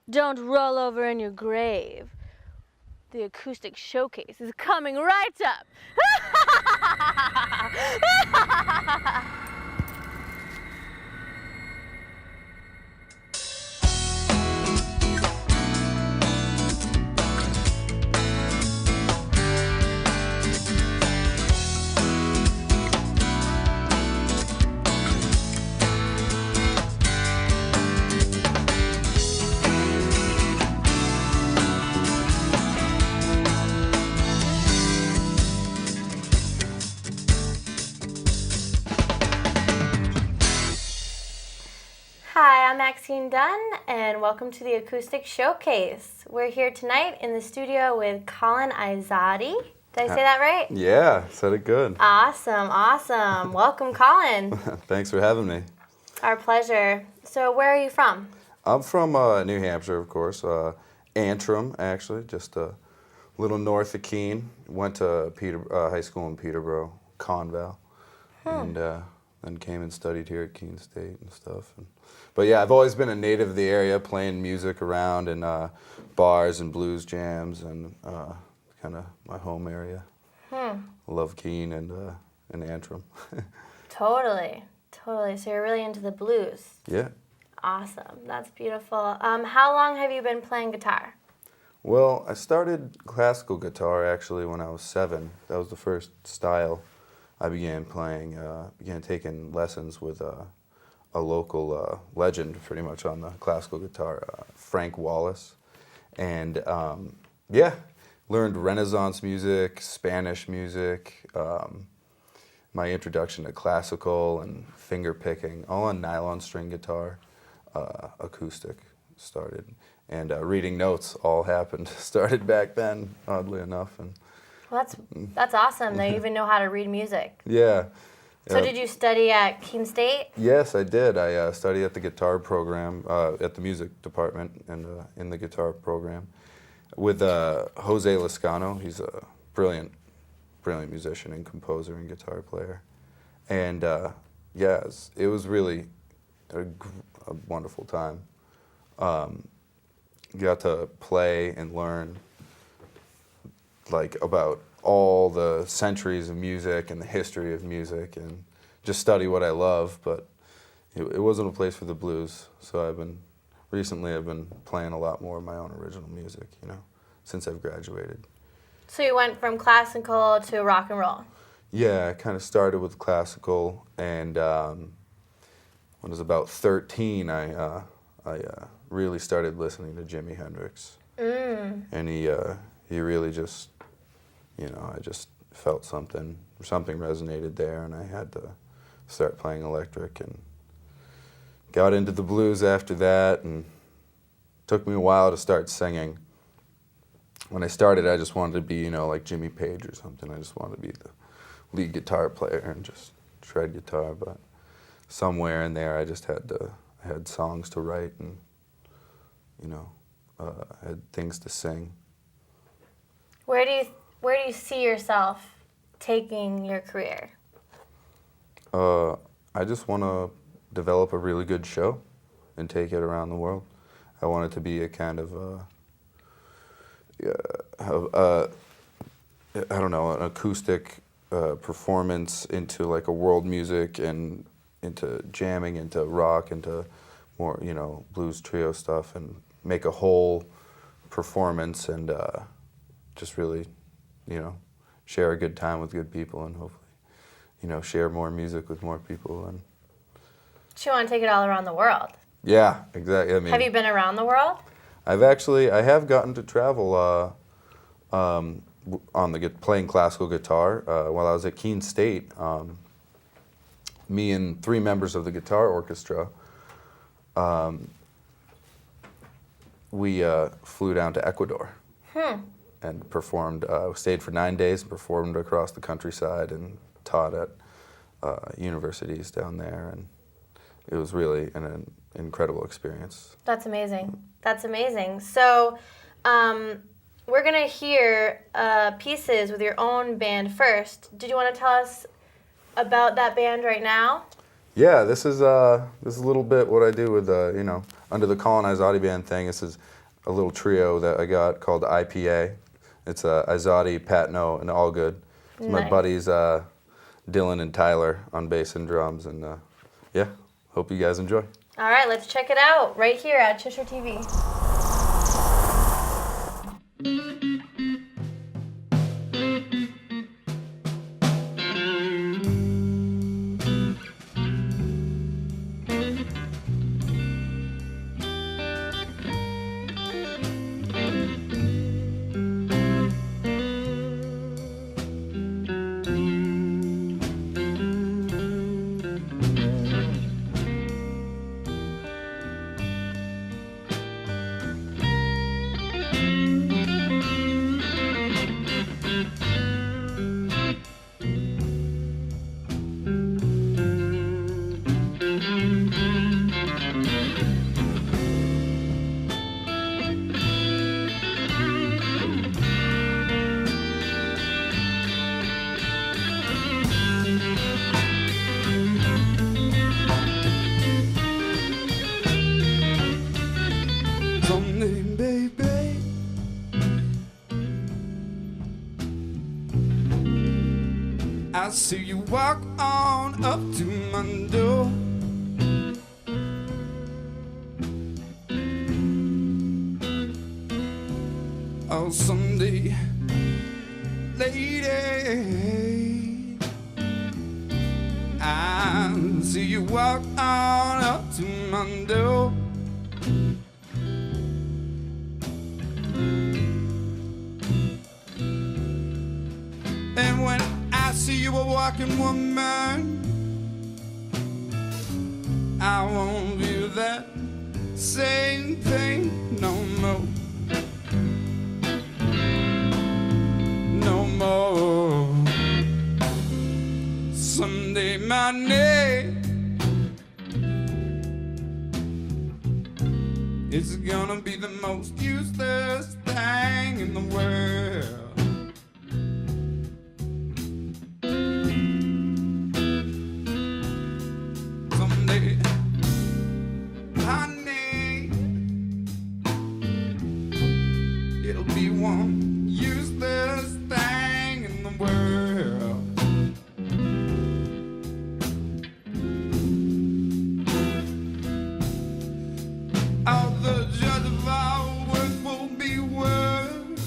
Don't roll over in your grave. The acoustic showcase is coming right up. Hi, I'm Maxine Dunn, and welcome to the Acoustic Showcase. We're here tonight in the studio with Colin Izadi. Did I say that right? Yeah, said it good. Awesome, awesome. Welcome, Colin. Thanks for having me. Our pleasure. So where are you from? I'm from New Hampshire, of course. Antrim, actually, just a little north of Keene. Went to high school in Peterborough, Conval, and then came and studied here at Keene State and stuff. But yeah, I've always been a native of the area, playing music around in bars and blues jams, and kind of my home area. I love Keene and Antrim. Totally. So you're really into the blues. Yeah. Awesome. That's beautiful. How long have you been playing guitar? Well, I started classical guitar actually when I was 7. That was the first style I began playing. Began taking lessons with a local legend, pretty much, on the classical guitar, Frank Wallace, and learned Renaissance music, Spanish music. My introduction to classical and finger picking, all on nylon string guitar, acoustic started, and reading notes all started back then, oddly enough. And Well, that's awesome. They even know how to read music. yeah. So did you study at Keene State? Yes, I did. I studied at the guitar program, at the music department, and in the guitar program with Jose Lascano. He's a brilliant musician and composer and guitar player. And it was really a wonderful time. Got to play and learn about all the centuries of music and the history of music, and just study what I love. But it wasn't a place for the blues, so I've been playing a lot more of my own original music, since I've graduated. So you went from classical to rock and roll? Yeah, I kind of started with classical, and when I was about 13, I really started listening to Jimi Hendrix. And he really just, I just felt something resonated there, and I had to start playing electric, and got into the blues after that, and it took me a while to start singing. When I started, I just wanted to be, like Jimmy Page or something. I just wanted to be the lead guitar player and just shred guitar, but somewhere in there I just had songs to write, and, had things to sing. Where do you see yourself taking your career? I just want to develop a really good show and take it around the world. I want it to be a kind of an acoustic performance into like a world music, and into jamming, into rock, into more, blues trio stuff, and make a whole performance, and just really, share a good time with good people, and hopefully, share more music with more people. And So you want to take it all around the world? yeah, exactly. Have you been around the world? I have gotten to travel playing classical guitar while I was at Keene State. Me and 3 members of the guitar orchestra, we flew down to Ecuador and performed. Stayed for 9 days and performed across the countryside and taught at universities down there, and it was really an incredible experience. That's amazing. So we're going to hear pieces with your own band first. Did you want to tell us about that band right now? Yeah, this is a little bit what I do with, under the Colin Izzotti Band thing, this is a little trio that I got called IPA. It's Izzotti, Patno, and Allgood. It's my buddies Dylan and Tyler on bass and drums, and yeah, hope you guys enjoy. All right, let's check it out right here at Cheshire TV. I see you walk on up to my door. Oh, someday, lady, I see you walk on up to my door. And when I see you a walking woman, I won't feel that same pain no more. No more. Someday my name is gonna be the most useless thing in the world. One useless thing in the world. All the judge of our works will be words,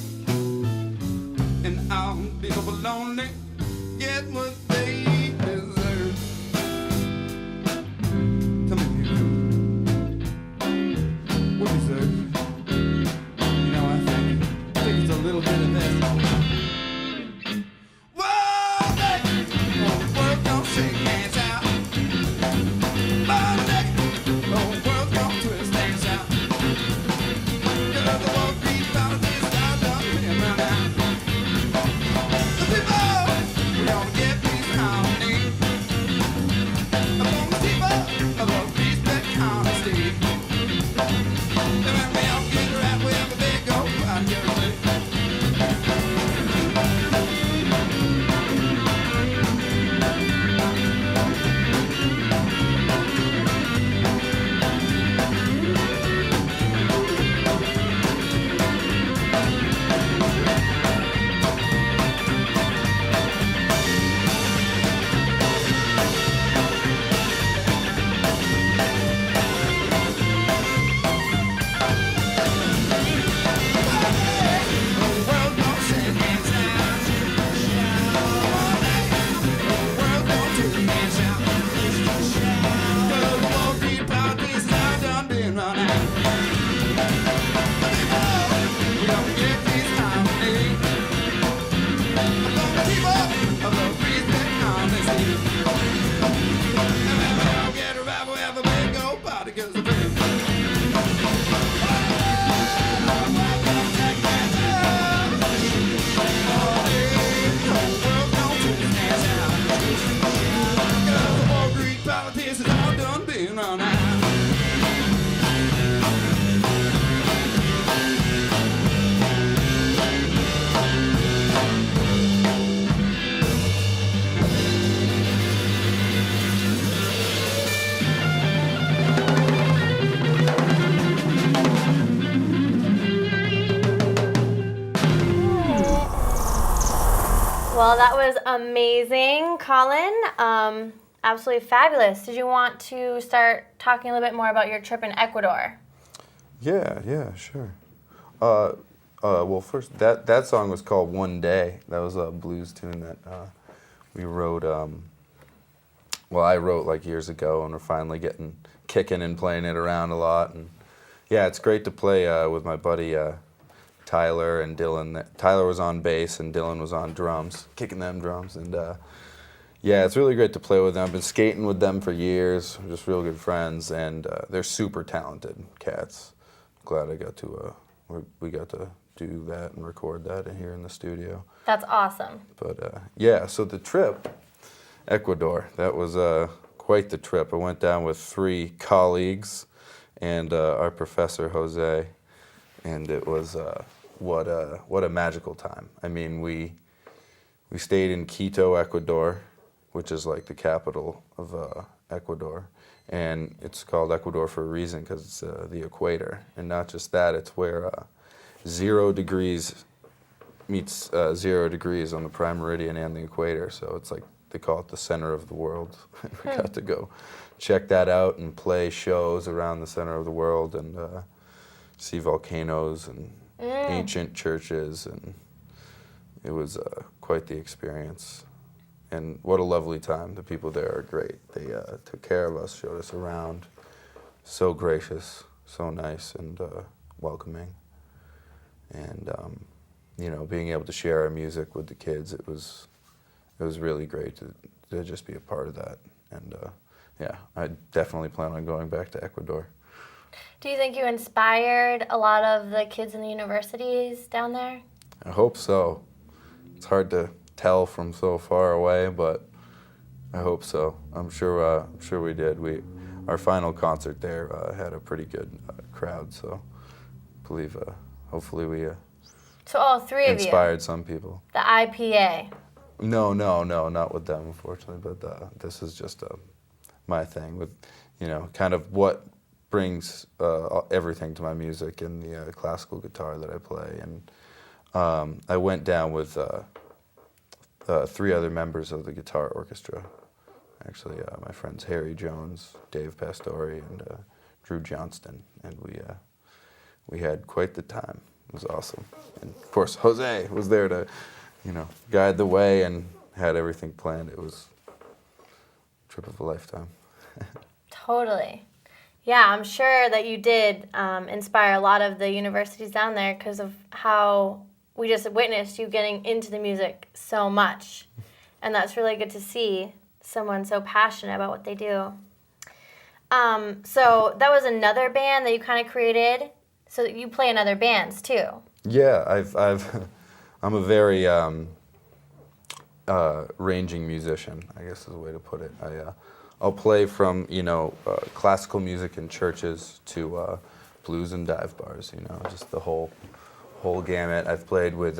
and all people lonely get what they deserve. Tell me, what deserve? A little bit of this. Whoa, hey, oh, world don't shake hands out. Monday, oh, world don't twist hands out. You're the one beat about this, I done been run out. The people, we don't get peace and harmony. Among the people, I love respect and honesty. And when we all get right, we have a big old party. Well, that was amazing, Colin. Absolutely fabulous. Did you want to start talking a little bit more about your trip in Ecuador? Yeah, sure. Well, first, that song was called One Day. That was a blues tune that we wrote, I wrote like years ago, and we're finally kicking and playing it around a lot. And yeah, it's great to play with my buddy Tyler and Dylan. Tyler was on bass and Dylan was on drums, kicking them drums. And yeah, it's really great to play with them. I've been skating with them for years. We're just real good friends, and they're super talented cats. Glad I got to we got to do that and record that here in the studio. That's awesome. But yeah, so the trip, Ecuador, that was quite the trip. I went down with 3 colleagues and our professor Jose, and it was what a magical time. I mean, we stayed in Quito, Ecuador, which is like the capital of Ecuador. And it's called Ecuador for a reason, because it's the equator. And not just that, it's where 0 degrees meets 0 degrees on the prime meridian and the equator. So it's like, they call it the center of the world. We got to go check that out and play shows around the center of the world and see volcanoes and ancient churches. And it was quite the experience. And what a lovely time. The people there are great. They took care of us, showed us around. So gracious, so nice and welcoming. And, you know, being able to share our music with the kids, it was really great to just be a part of that. And, yeah, I definitely plan on going back to Ecuador. Do you think you inspired a lot of the kids in the universities down there? I hope so. It's hard to tell from so far away, but I hope so. I'm sure we did. Our final concert there had a pretty good crowd, so I believe hopefully we So all 3 of you? inspired some people. The IPA? No, not with them, unfortunately, but this is just my thing with, you know, kind of what brings everything to my music and the classical guitar that I play. And I went down with 3 other members of the guitar orchestra. Actually, my friends Harry Jones, Dave Pastore, and Drew Johnston, and we had quite the time. It was awesome. And of course, Jose was there to, you know, guide the way and had everything planned. It was a trip of a lifetime. Totally. Yeah, I'm sure that you did inspire a lot of the universities down there because of how we just witnessed you getting into the music so much. And that's really good to see someone so passionate about what they do. So that was another band that you kind of created. So you play in other bands too. Yeah, I'm a very ranging musician, I guess is the way to put it. I'll play from, you know, classical music in churches to blues and dive bars, you know, just the whole gamut. I've played with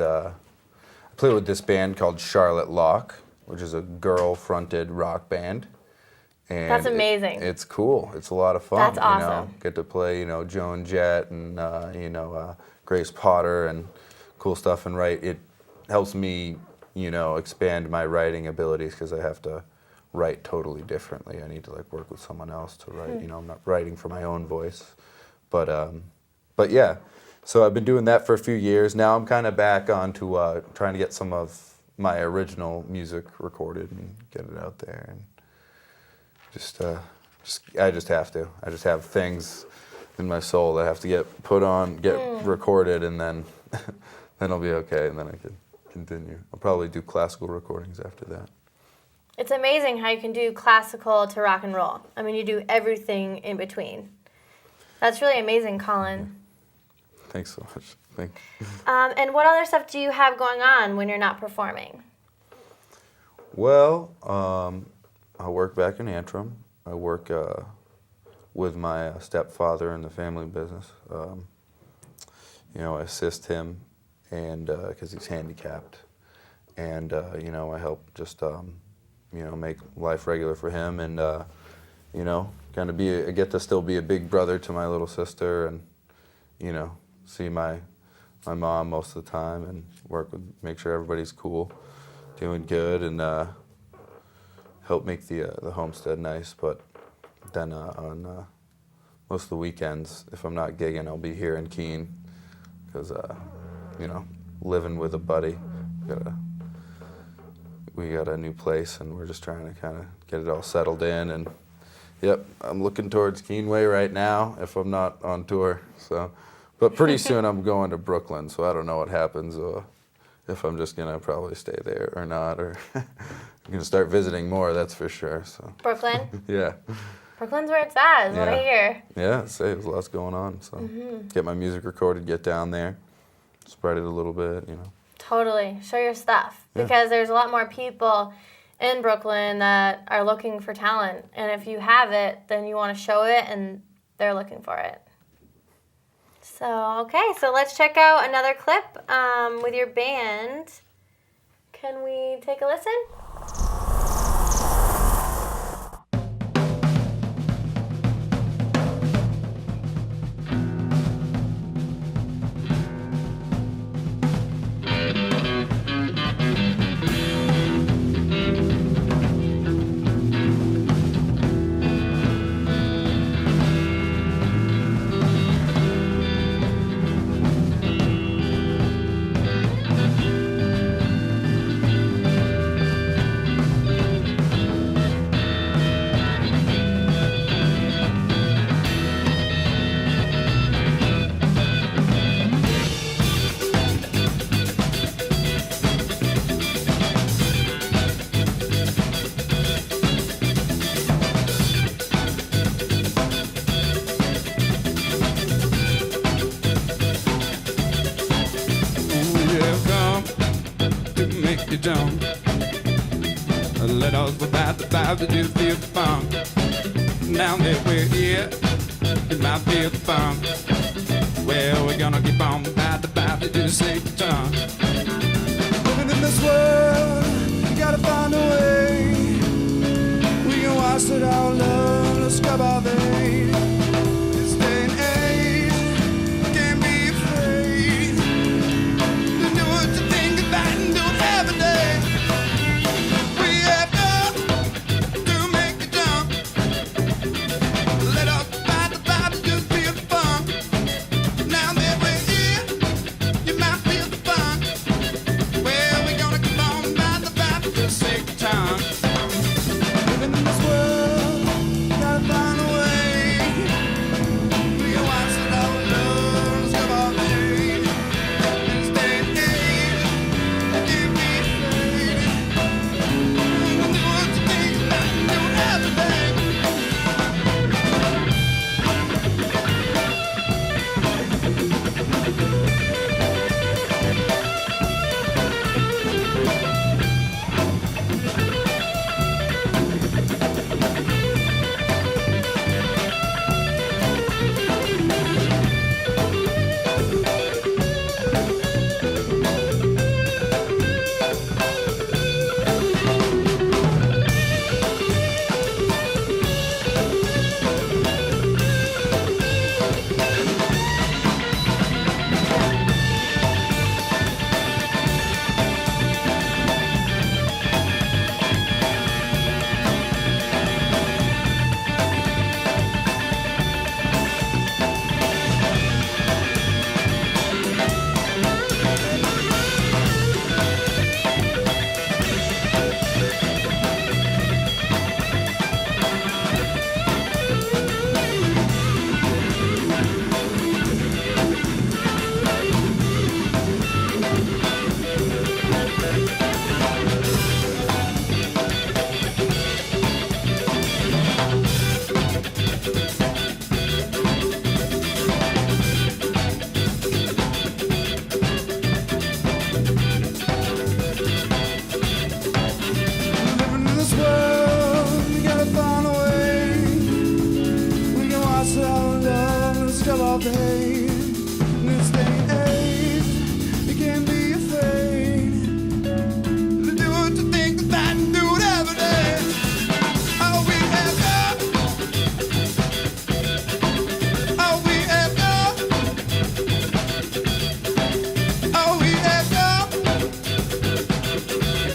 this band called Charlotte Locke, which is a girl-fronted rock band. And that's amazing. It's cool. It's a lot of fun. That's awesome. You know, get to play, you know, Joan Jett and Grace Potter and cool stuff and write. It helps me, you know, expand my writing abilities because I have to write totally differently. I need to like work with someone else to write. You know, I'm not writing for my own voice, but yeah. So I've been doing that for a few years. Now I'm kind of back onto trying to get some of my original music recorded and get it out there. And I just have to. I just have things in my soul that have to get put on, get recorded, and then I'll be okay, and then I can continue. I'll probably do classical recordings after that. It's amazing how you can do classical to rock and roll. I mean, you do everything in between. That's really amazing, Colin. Thanks so much. Thank you. And what other stuff do you have going on when you're not performing? Well, I work back in Antrim. I work with my stepfather in the family business. You know, I assist him, and because he's handicapped, and you know, I help just you know, make life regular for him, and you know, kind of I get to still be a big brother to my little sister, and you know, see my mom most of the time, and make sure everybody's cool. doing good, and help make the homestead nice. But then on most of the weekends, if I'm not gigging, I'll be here in Keene because you know, living with a buddy. We got a new place, and we're just trying to kind of get it all settled in. And yep, I'm looking towards Keenway right now if I'm not on tour. So, but pretty soon I'm going to Brooklyn, so I don't know what happens. If I'm just gonna probably stay there or not, or I'm gonna start visiting more. That's for sure. So Brooklyn. yeah. Brooklyn's where it's at, is what I hear. Yeah, there's lots going on. So get my music recorded, get down there, spread it a little bit, you know. Totally. Show your stuff. Yeah. Because there's a lot more people in Brooklyn that are looking for talent. And if you have it, then you want to show it, and they're looking for it. So, okay. So let's check out another clip with your band. Can we take a listen? Down. Let us without the vibe to just feel the funk. Now that we're here, it might feel the funk. Well, we're gonna keep on without the vibe to just take the tongue. Living in this world, you gotta find a way. We can wash it all love, let's scrub our veins. This day and age, can't be afraid to do what you think about and do it every day.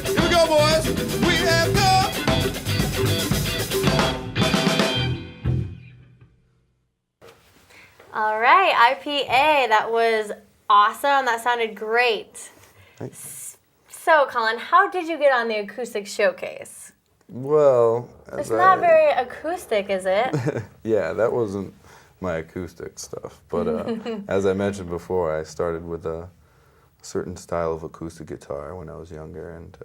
Here we go. All right, IPA. That was awesome. That sounded great. Thanks. So, Colin, how did you get on the acoustic showcase? Well, It's not very acoustic, is it? Yeah, that wasn't my acoustic stuff. But as I mentioned before, I started with a certain style of acoustic guitar when I was younger, and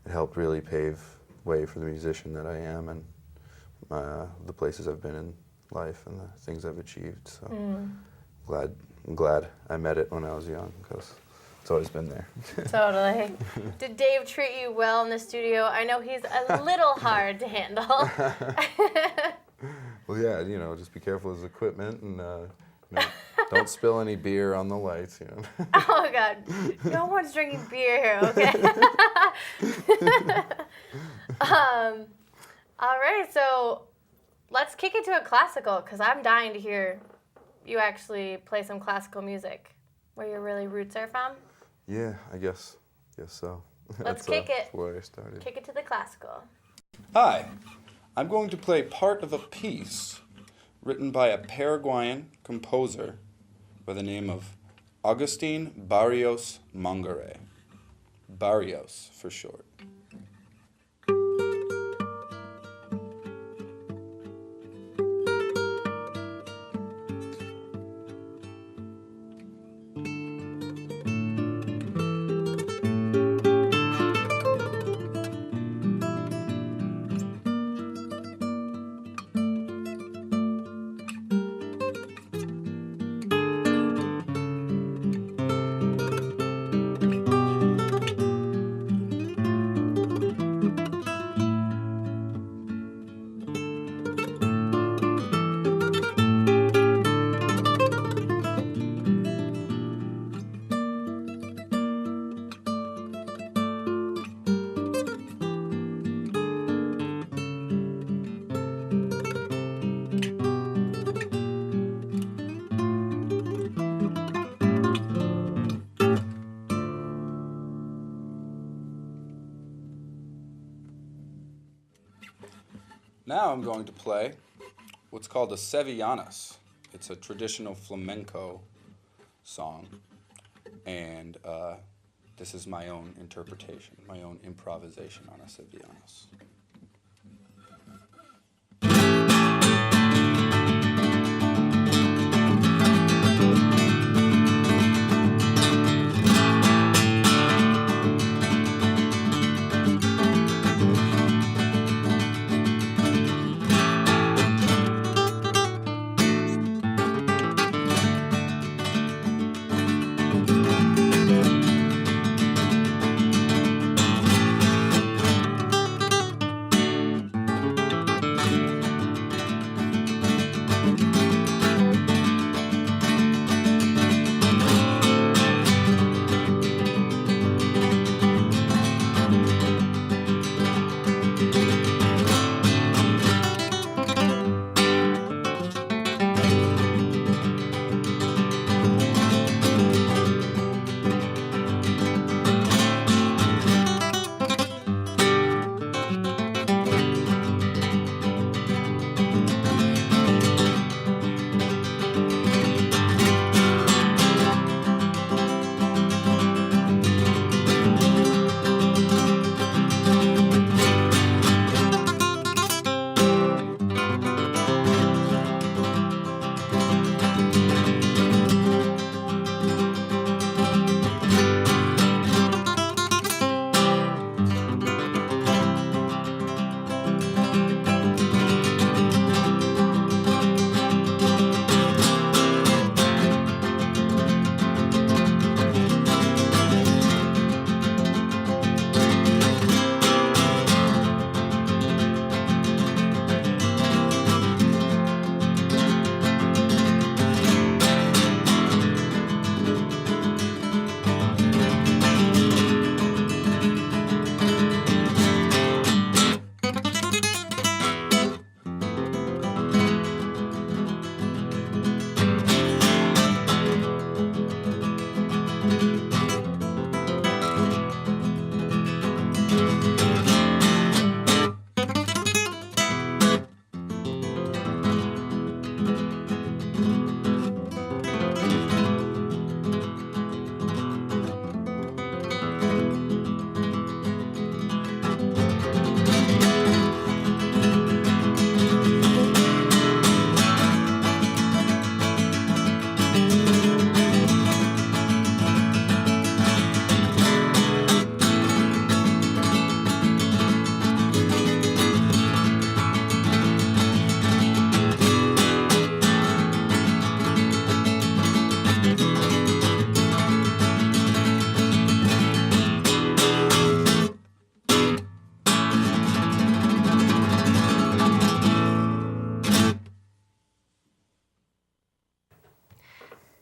it helped really pave way for the musician that I am and the places I've been in life and the things I've achieved. So I'm glad I met it when I was young, because it's always been there. Totally. Did Dave treat you well in the studio? I know he's a little hard to handle. Well, yeah, just be careful with his equipment and don't spill any beer on the lights. Oh, God. No one's drinking beer here, okay? All right, so let's kick it to a classical, because I'm dying to hear you actually play some classical music, where your really roots are from. Yeah, I guess so. Let's kick it. That's where I started. Kick it to the classical. Hi, I'm going to play part of a piece written by a Paraguayan composer by the name of Agustin Barrios Mangare. Barrios for short. Now I'm going to play what's called a sevillanas. It's a traditional flamenco song, and this is my own interpretation, my own improvisation on a sevillanas.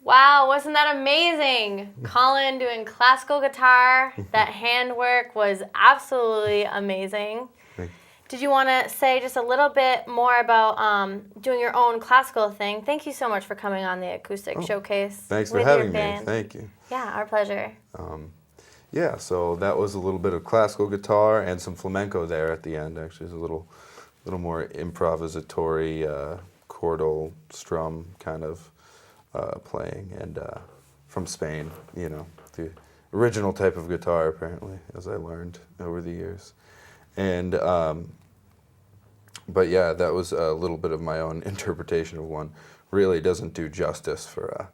Wow, wasn't that amazing? Colin doing classical guitar. That handwork was absolutely amazing. Thank you. Did you want to say just a little bit more about doing your own classical thing? Thank you so much for coming on the Acoustic Showcase. Thanks for with your having me. band. Thank you. Yeah, our pleasure. Yeah, so that was a little bit of classical guitar and some flamenco there at the end. Actually, it's a little more improvisatory, chordal strum kind of playing, and from Spain. You know, the original type of guitar, apparently, as I learned over the years. And but yeah, that was a little bit of my own interpretation of one. Really doesn't do justice for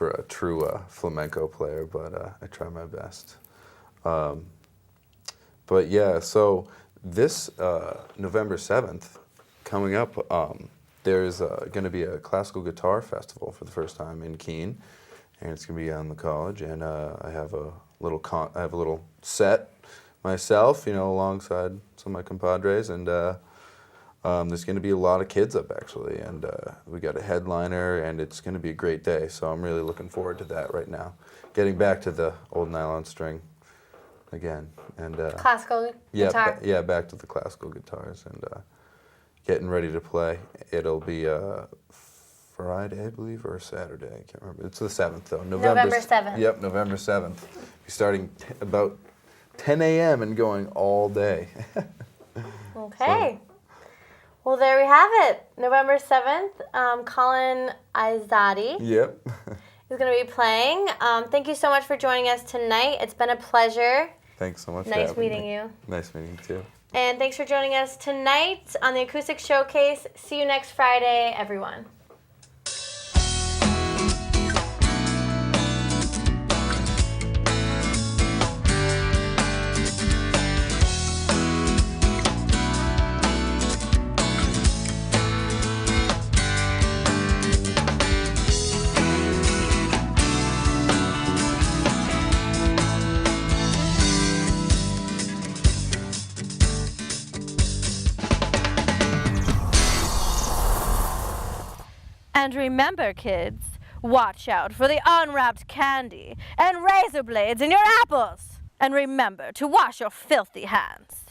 a true flamenco player, but I try my best. But yeah, so this November 7th, coming up, there's going to be a classical guitar festival for the first time in Keene, and it's going to be on the college. And I have a little set myself, you know, alongside some of my compadres, and there's going to be a lot of kids up actually, and we got a headliner, and it's going to be a great day. So I'm really looking forward to that right now. Getting back to the old nylon string again, and Classical guitar. back to the classical guitars, and getting ready to play. It'll be Friday, I believe, or Saturday. I can't remember. It's the 7th though. November 7th. Yep, November 7th. Be starting about 10 a.m. and going all day. Okay. Well, there we have it. November 7th, Colin Izadi Yep. is going to be playing. Thank you so much for joining us tonight. It's been a pleasure. Thanks so much for Nice having meeting me. you. Nice meeting you too. And thanks for joining us tonight on the Acoustic Showcase. See you next Friday, everyone. And remember, kids, watch out for the unwrapped candy and razor blades in your apples. And remember to wash your filthy hands.